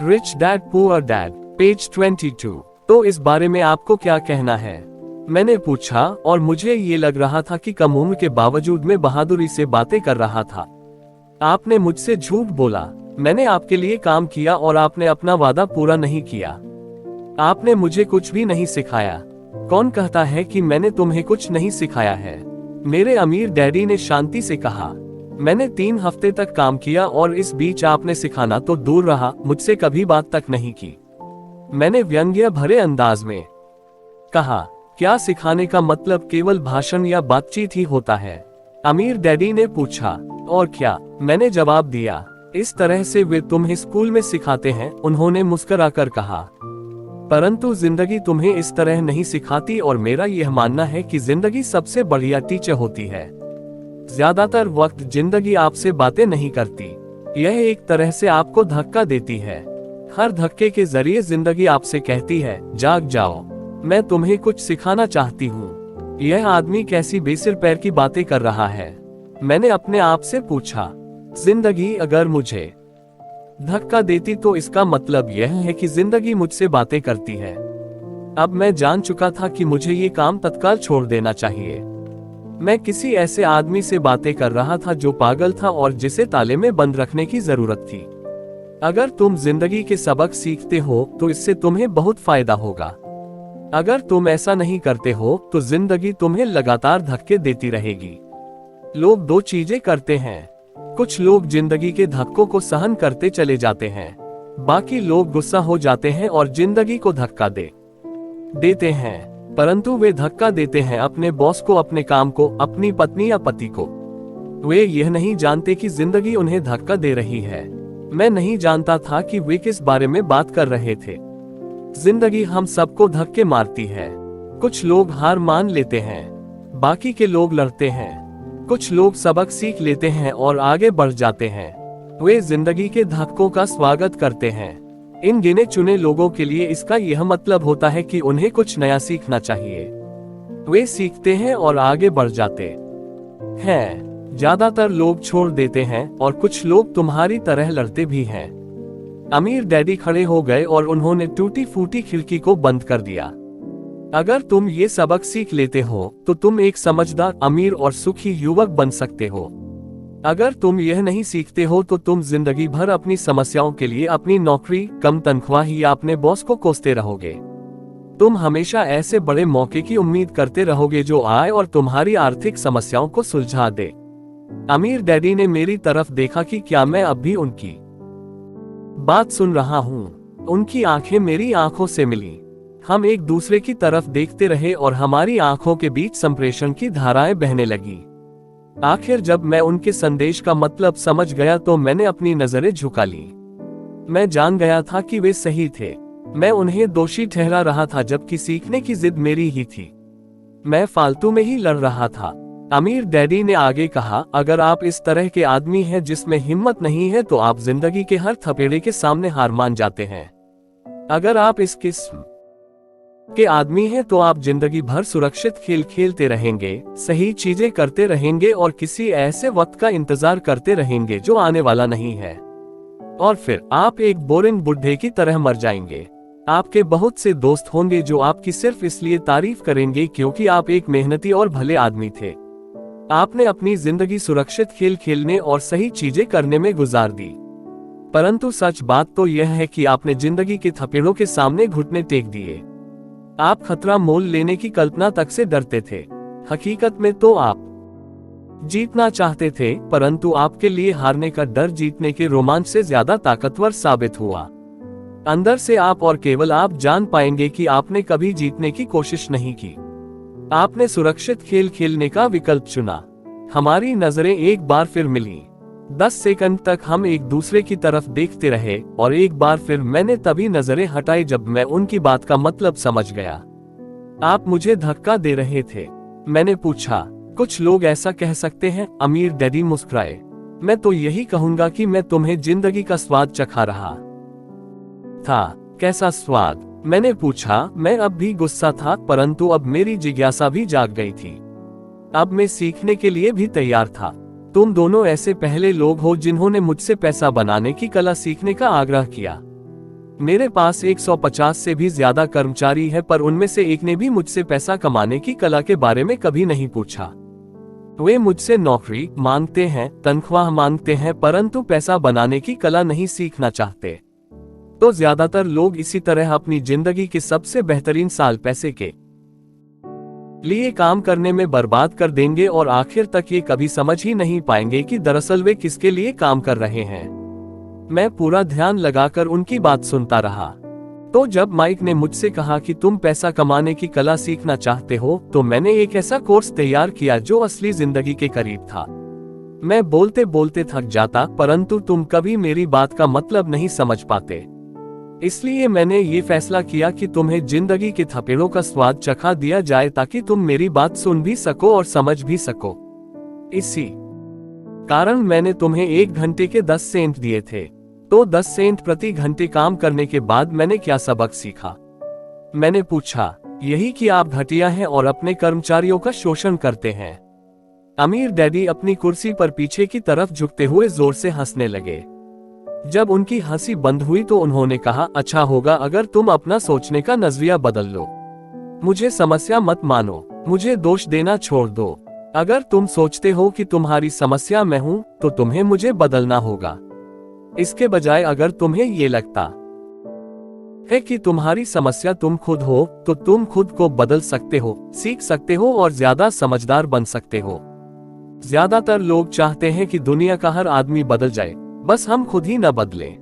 Rich dad poor dad, page 22। तो इस बारे में आपको क्या कहना है? मैंने पूछा, और मुझे ये लग रहा था कि कम उम्र के बावजूद मैं बहादुरी से बातें कर रहा था। आपने मुझसे झूठ बोला। मैंने आपके लिए काम किया और आपने अपना वादा पूरा नहीं किया। आपने मुझे कुछ भी नहीं सिखाया। कौन कहता है कि मैंने तुम्हें कुछ नहीं सिखाया है? मेरे अमीर डैडी ने शांति से कहा। मैंने 3 हफ्ते तक काम किया और इस बीच आपने सिखाना तो दूर रहा, मुझसे कभी बात तक नहीं की। मैंने व्यंग्य भरे अंदाज में कहा, क्या सिखाने का मतलब केवल भाषण या बातचीत ही होता है? अमीर डैडी ने पूछा। और क्या? मैंने जवाब दिया। इस तरह से वे तुम्हें स्कूल में सिखाते हैं, उन्होंने मुस्कुराकर कहा। परंतु जिंदगी तुम्हें इस तरह नहीं सिखाती और मेरा यह मानना है कि जिंदगी सबसे बढ़िया टीचर होती है। ज्यादातर वक्त जिंदगी आपसे बातें नहीं करती, यह एक तरह से आपको धक्का देती है। हर धक्के के जरिए जिंदगी आपसे कहती है, जाग जाओ, मैं तुम्हें कुछ सिखाना चाहती हूँ। यह आदमी कैसी बेसिर पैर की बातें कर रहा है? मैंने अपने आप से पूछा। जिंदगी अगर मुझे धक्का देती तो इसका मतलब यह है कि जिंदगी मुझसे बातें करती है। अब मैं जान चुका था कि मुझे ये काम तत्काल छोड़ देना चाहिए। मैं किसी ऐसे आदमी से बातें कर रहा था जो पागल था और जिसे ताले में बंद रखने की जरूरत थी। अगर तुम जिंदगी के सबक सीखते हो तो इससे तुम्हें बहुत फायदा होगा। अगर तुम ऐसा नहीं करते हो तो जिंदगी तुम्हें लगातार धक्के देती रहेगी। लोग 2 चीजें करते हैं। कुछ लोग जिंदगी के धक्कों को सहन करते चले जाते हैं, बाकी लोग गुस्सा हो जाते हैं और जिंदगी को धक्का देते हैं। परंतु वे धक्का देते हैं अपने बॉस को, अपने काम को, अपनी पत्नी या पति को। वे यह नहीं जानते कि जिंदगी उन्हें धक्का दे रही है। मैं नहीं जानता था कि वे किस बारे में बात कर रहे थे। जिंदगी हम सबको धक्के मारती है। कुछ लोग हार मान लेते हैं, बाकी के लोग लड़ते हैं। कुछ लोग सबक सीख लेते हैं और आगे बढ़ जाते हैं। वे जिंदगी के धक्कों का स्वागत करते हैं। इन गिने चुने लोगों के लिए इसका यह मतलब होता है कि उन्हें कुछ नया सीखना चाहिए। वे सीखते हैं और आगे बढ़ जाते हैं। ज्यादातर लोग छोड़ देते हैं और कुछ लोग तुम्हारी तरह लड़ते भी हैं। अमीर डैडी खड़े हो गए और उन्होंने टूटी फूटी खिड़की को बंद कर दिया। अगर तुम ये सबक सीख लेते हो तो तुम एक समझदार, अमीर और सुखी युवक बन सकते हो। अगर तुम यह नहीं सीखते हो तो तुम जिंदगी भर अपनी समस्याओं के लिए अपनी नौकरी, कम तनख्वाह या अपने बॉस को कोसते रहोगे। तुम हमेशा ऐसे बड़े मौके की उम्मीद करते रहोगे जो आए और तुम्हारी आर्थिक समस्याओं को सुलझा दे। अमीर डैडी ने मेरी तरफ देखा कि क्या मैं अब भी उनकी बात सुन रहा हूँ। उनकी आंखें मेरी आंखों से मिली। हम एक दूसरे की तरफ देखते रहे और हमारी आंखों के बीच संप्रेषण की धाराएं बहने लगी। आखिर जब मैं उनके संदेश का मतलब समझ गया तो मैंने अपनी नजरें झुका ली। मैं जान गया था कि वे सही थे। मैं उन्हें दोषी ठहरा रहा था जबकि सीखने की जिद मेरी ही थी। मैं फालतू में ही लड़ रहा था। अमीर डैडी ने आगे कहा, अगर आप इस तरह के आदमी हैं जिसमें हिम्मत नहीं है तो आप जिंदगी के हर थपेड़े के सामने हार मान जाते हैं। अगर आप इस किस्म के आदमी हैं तो आप जिंदगी भर सुरक्षित खेल खेलते रहेंगे, सही चीजें करते रहेंगे और किसी ऐसे वक्त का इंतजार करते रहेंगे जो आने वाला नहीं है। और फिर आप एक बोरिंग बुढ़े की तरह मर जाएंगे। आपके बहुत से दोस्त होंगे जो आपकी सिर्फ इसलिए तारीफ करेंगे क्योंकि आप एक मेहनती और भले आदमी थे। आपने अपनी जिंदगी सुरक्षित खेल खेलने और सही चीजें करने में गुजार दी। परंतु सच बात तो यह है कि आपने जिंदगी के थपेड़ों के सामने घुटने टेक दिए। आप खतरा मोल लेने की कल्पना तक से डरते थे। हकीकत में तो आप जीतना चाहते थे, परंतु आपके लिए हारने का डर जीतने के रोमांच से ज्यादा ताकतवर साबित हुआ। अंदर से आप और केवल आप जान पाएंगे कि आपने कभी जीतने की कोशिश नहीं की। आपने सुरक्षित खेल खेलने का विकल्प चुना। हमारी नजरें एक बार फिर मिली। 10 सेकंड तक हम एक दूसरे की तरफ देखते रहे और एक बार फिर मैंने तभी नजरें हटाई जब मैं उनकी बात का मतलब समझ गया। आप मुझे धक्का दे रहे थे। मैंने पूछा, कुछ लोग ऐसा कह सकते हैं? अमीर डैडी मुस्कुराए। मैं तो यही कहूंगा कि मैं तुम्हें जिंदगी का स्वाद चखा रहा था। कैसा स्वाद? मैंने पूछा। मैं अब भी गुस्सा था, परंतु अब मेरी जिज्ञासा भी जाग गई थी। अब मैं सीखने के लिए भी तैयार था। तुम दोनों ऐसे पहले लोग हो जिन्होंने मुझसे पैसा बनाने की कला सीखने का आग्रह किया। मेरे पास 150 से भी ज्यादा कर्मचारी है, पर उनमें से एक ने भी मुझसे पैसा कमाने की कला के बारे में कभी नहीं पूछा। वे मुझसे नौकरी मांगते हैं, तनख्वाह मांगते हैं, परंतु पैसा बनाने की कला नहीं सीखना चाहते। तो ज्यादातर लोग इसी तरह अपनी जिंदगी के सबसे बेहतरीन साल पैसे के लिए काम करने में बर्बाद कर देंगे और आखिर तक ये कभी समझ ही नहीं पाएंगे कि दरअसल वे किसके लिए काम कर रहे हैं। मैं पूरा ध्यान लगाकर उनकी बात सुनता रहा। तो जब माइक ने मुझसे कहा कि तुम पैसा कमाने की कला सीखना चाहते हो, तो मैंने एक ऐसा कोर्स तैयार किया जो असली जिंदगी के करीब था। मैं बोलते बोलते थक जाता, परंतु तुम कभी मेरी बात का मतलब नहीं समझ पाते। इसलिए मैंने ये फैसला किया कि तुम्हें जिंदगी के थपेड़ों का स्वाद चखा दिया जाए, ताकि तुम मेरी बात सुन भी सको और समझ भी सको। इसी कारण मैंने तुम्हें 1 घंटे के 10 सेंट दिए थे। तो 10 सेंट प्रति घंटे काम करने के बाद मैंने क्या सबक सीखा? मैंने पूछा। यही कि आप घटिया हैं और अपने कर्मचारियों का शोषण करते हैं। अमीर डैडी अपनी कुर्सी पर पीछे की तरफ झुकते हुए जोर से हंसने लगे। जब उनकी हंसी बंद हुई तो उन्होंने कहा, अच्छा होगा अगर तुम अपना सोचने का नजरिया बदल लो। मुझे समस्या मत मानो, मुझे दोष देना छोड़ दो। अगर तुम सोचते हो कि तुम्हारी समस्या मैं हूं, तो तुम्हें मुझे बदलना होगा। इसके बजाय अगर तुम्हें ये लगता है कि तुम्हारी समस्या तुम खुद हो, तो तुम खुद को बदल सकते हो, सीख सकते हो और ज्यादा समझदार बन सकते हो। ज्यादातर लोग चाहते हैं कि दुनिया का हर आदमी बदल जाए, बस हम खुद ही न बदलें।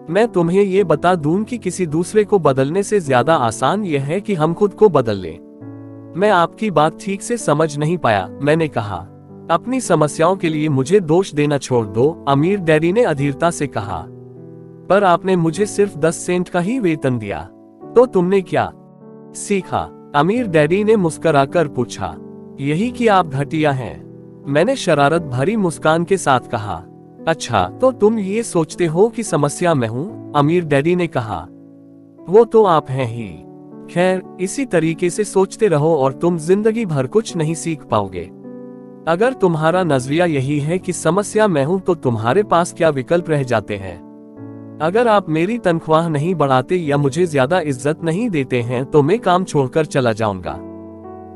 मैं तुम्हें ये बता दूं कि किसी दूसरे को बदलने से ज्यादा आसान यह है कि हम खुद को बदल लें। मैं आपकी बात ठीक से समझ नहीं पाया, मैंने कहा। अपनी समस्याओं के लिए मुझे दोष देना छोड़ दो, अमीर डैडी ने अधीरता से कहा। पर आपने मुझे सिर्फ 10 सेंट का ही वेतन दिया, तो तुमने क्या सीखा? अमीर डैडी ने मुस्कुराकर पूछा। यही कि आप घटिया हैं, मैंने शरारत भरी मुस्कान के साथ कहा। अच्छा, तो तुम ये सोचते हो कि समस्या मैं हूँ? अमीर डैडी ने कहा। वो तो आप हैं ही। खैर, इसी तरीके से सोचते रहो और तुम जिंदगी भर कुछ नहीं सीख पाओगे। अगर तुम्हारा नजरिया यही है कि समस्या मैं हूं, तो तुम्हारे पास क्या विकल्प रह जाते हैं? अगर आप मेरी तनख्वाह नहीं बढ़ाते या मुझे ज्यादा इज्जत नहीं देते हैं, तो मैं काम छोड़कर चला जाऊंगा।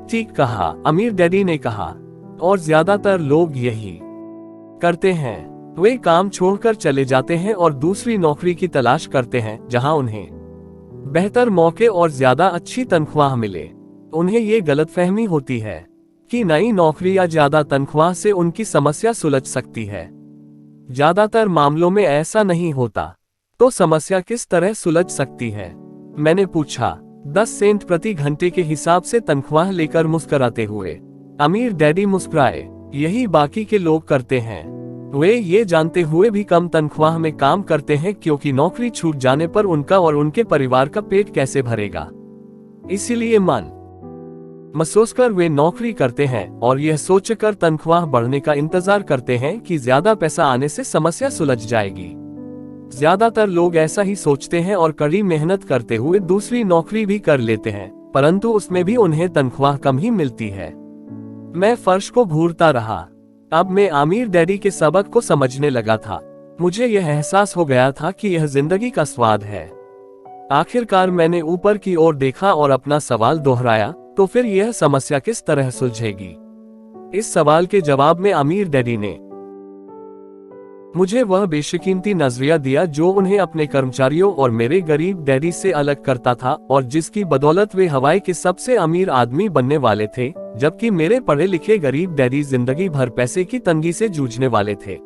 ठीक कहा, अमीर डैडी ने कहा। और ज्यादातर लोग यही करते हैं। वे काम छोड़कर चले जाते हैं और दूसरी नौकरी की तलाश करते हैं, जहां उन्हें बेहतर मौके और ज्यादा अच्छी तनख्वाह मिले। उन्हें ये गलतफहमी होती है कि नई नौकरी या ज्यादा तनख्वाह से उनकी समस्या सुलझ सकती है। ज्यादातर मामलों में ऐसा नहीं होता। तो समस्या किस तरह सुलझ सकती है? मैंने पूछा। 10 सेंट प्रति घंटे के हिसाब से तनख्वाह लेकर मुस्कुराते हुए अमीर डैडी मुस्कुराए। यही बाकी के लोग करते हैं। वे ये जानते हुए भी कम तनख्वाह में काम करते हैं, क्योंकि नौकरी छूट जाने पर उनका और उनके परिवार का पेट कैसे भरेगा। इसीलिए मन महसूस वे नौकरी करते हैं और यह सोचकर तनख्वाह बढ़ने का इंतजार करते हैं कि ज्यादा पैसा आने से समस्या सुलझ जाएगी। ज्यादातर लोग ऐसा ही सोचते हैं और कड़ी मेहनत करते हुए दूसरी नौकरी भी कर लेते हैं, परंतु उसमें भी उन्हें तनख्वाह कम ही मिलती है। मैं फर्श को घूरता रहा। अब मैं आमिर डैडी के सबक को समझने लगा था। मुझे यह एहसास हो गया था कि यह जिंदगी का स्वाद है। आखिरकार मैंने ऊपर की ओर देखा और अपना सवाल दोहराया, तो फिर यह समस्या किस तरह सुलझेगी? इस सवाल के जवाब में आमिर डैडी ने मुझे वह बेशकीमती नजरिया दिया जो उन्हें अपने कर्मचारियों और मेरे गरीब डैडी से अलग करता था, और जिसकी बदौलत वे हवाई के सबसे अमीर आदमी बनने वाले थे, जबकि मेरे पढ़े लिखे गरीब डैडी जिंदगी भर पैसे की तंगी से जूझने वाले थे।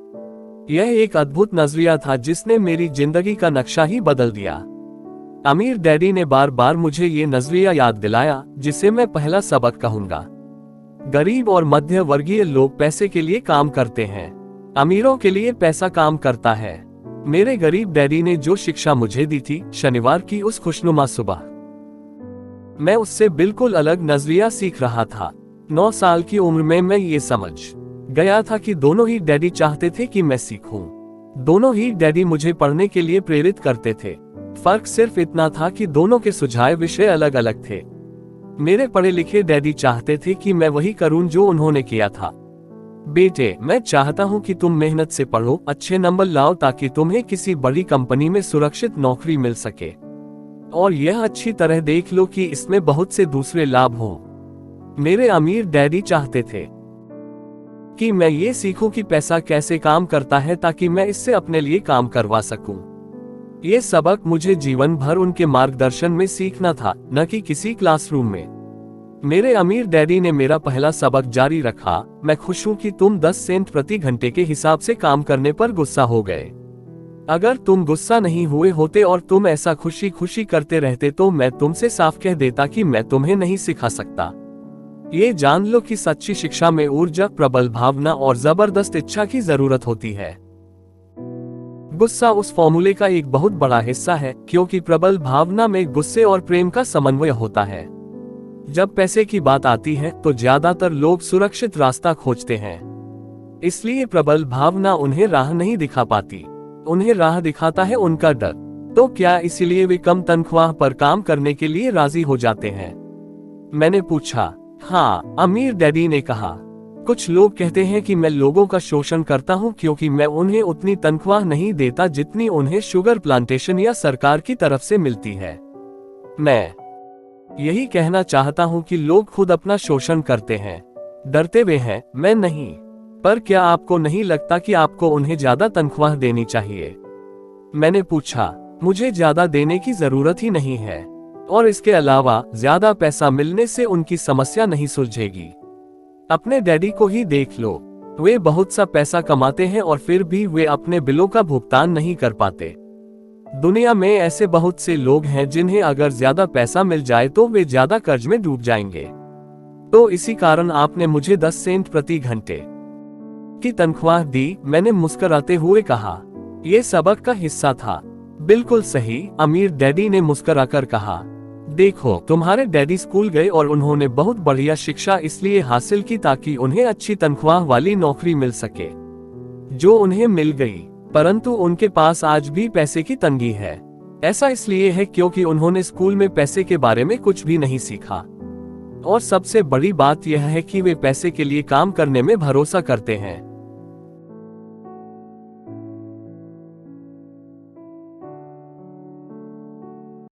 यह एक अद्भुत नजरिया था जिसने मेरी जिंदगी का नक्शा ही बदल दिया। अमीर डैडी ने बार बार मुझे ये नजरिया याद दिलाया, जिसे मैं पहला सबक कहूंगा। गरीब और मध्य वर्गीय लोग पैसे के लिए काम करते हैं, अमीरों के लिए पैसा काम करता है। मेरे गरीब डैडी ने जो शिक्षा मुझे दी थी, शनिवार की उस खुशनुमा सुबह मैं उससे बिल्कुल अलग नजरिया सीख रहा था। 9 साल की उम्र में मैं ये समझ गया था कि दोनों ही डैडी चाहते थे कि मैं सीखूं। दोनों ही डैडी मुझे पढ़ने के लिए प्रेरित करते थे। फर्क सिर्फ इतना था कि दोनों के सुझाए विषय अलग अलग थे। मेरे पढ़े लिखे डैडी चाहते थे कि मैं वही करूं जो उन्होंने किया था। बेटे, मैं चाहता हूँ कि तुम मेहनत से पढ़ो, अच्छे नंबर लाओ ताकि तुम्हें किसी बड़ी कंपनी में सुरक्षित नौकरी मिल सके। और यह अच्छी तरह देख लो कि इसमें बहुत से दूसरे लाभ हों। मेरे अमीर डैडी चाहते थे कि मैं ये सीखूं कि पैसा कैसे काम करता है ताकि मैं इससे अपने लिए काम करवा सकूं। ये सबक मुझे जीवन भर उनके मार्गदर्शन में सीखना था, न कि किसी क्लासरूम में। मेरे अमीर डैडी ने मेरा पहला सबक जारी रखा, मैं खुश हूं कि तुम 10 सेंट प्रति घंटे के हिसाब से काम करने पर गुस्सा हो गए। अगर तुम गुस्सा नहीं हुए होते और तुम ऐसा खुशी खुशी करते रहते तो मैं तुमसे साफ कह देता कि मैं तुम्हें नहीं सिखा सकता। ये जान लो कि सच्ची शिक्षा में ऊर्जा, प्रबल भावना और जबरदस्त इच्छा की जरूरत होती है। गुस्सा उस फॉर्मूले का एक बहुत बड़ा हिस्सा है, क्योंकि प्रबल भावना में गुस्से और प्रेम का समन्वय होता है। जब पैसे की बात आती है तो ज्यादातर लोग सुरक्षित रास्ता खोजते हैं, इसलिए प्रबल भावना उन्हें राह नहीं दिखा पाती, उन्हें राह दिखाता है उनका डर। तो क्या इसीलिए वे कम तनख्वाह पर काम करने के लिए राजी हो जाते हैं? मैंने पूछा। हाँ, अमीर डैडी ने कहा। कुछ लोग कहते हैं कि मैं लोगों का शोषण करता हूँ क्योंकि मैं उन्हें उतनी तनख्वाह नहीं देता जितनी उन्हें शुगर प्लांटेशन या सरकार की तरफ से मिलती है। मैं यही कहना चाहता हूं कि लोग खुद अपना शोषण करते हैं, डरते हुए हैं, मैं नहीं। पर क्या आपको नहीं लगता कि आपको उन्हें ज्यादा तनख्वाह देनी चाहिए? मैंने पूछा। मुझे ज्यादा देने की जरूरत ही नहीं है, और इसके अलावा ज्यादा पैसा मिलने से उनकी समस्या नहीं सुलझेगी। अपने डैडी को ही देख लो, वे बहुत सा पैसा कमाते हैं और फिर भी वे अपने बिलों का भुगतान नहीं कर पाते। दुनिया में ऐसे बहुत से लोग हैं जिन्हें अगर ज्यादा पैसा मिल जाए तो वे ज्यादा कर्ज में डूब जाएंगे। तो इसी कारण आपने मुझे 10 सेंट प्रति घंटे की तनख्वाह दी, मैंने मुस्कुराते हुए कहा। यह सबक का हिस्सा था। बिल्कुल सही, अमीर डैडी ने मुस्कुराकर कहा। देखो, तुम्हारे डैडी स्कूल गए और उन्होंने बहुत बढ़िया शिक्षा इसलिए हासिल की ताकि उन्हें अच्छी तनख्वाह वाली नौकरी मिल सके, जो उन्हें मिल गई। परंतु उनके पास आज भी पैसे की तंगी है। ऐसा इसलिए है क्योंकि उन्होंने स्कूल में पैसे के बारे में कुछ भी नहीं सीखा। और सबसे बड़ी बात यह है कि वे पैसे के लिए काम करने में भरोसा करते हैं।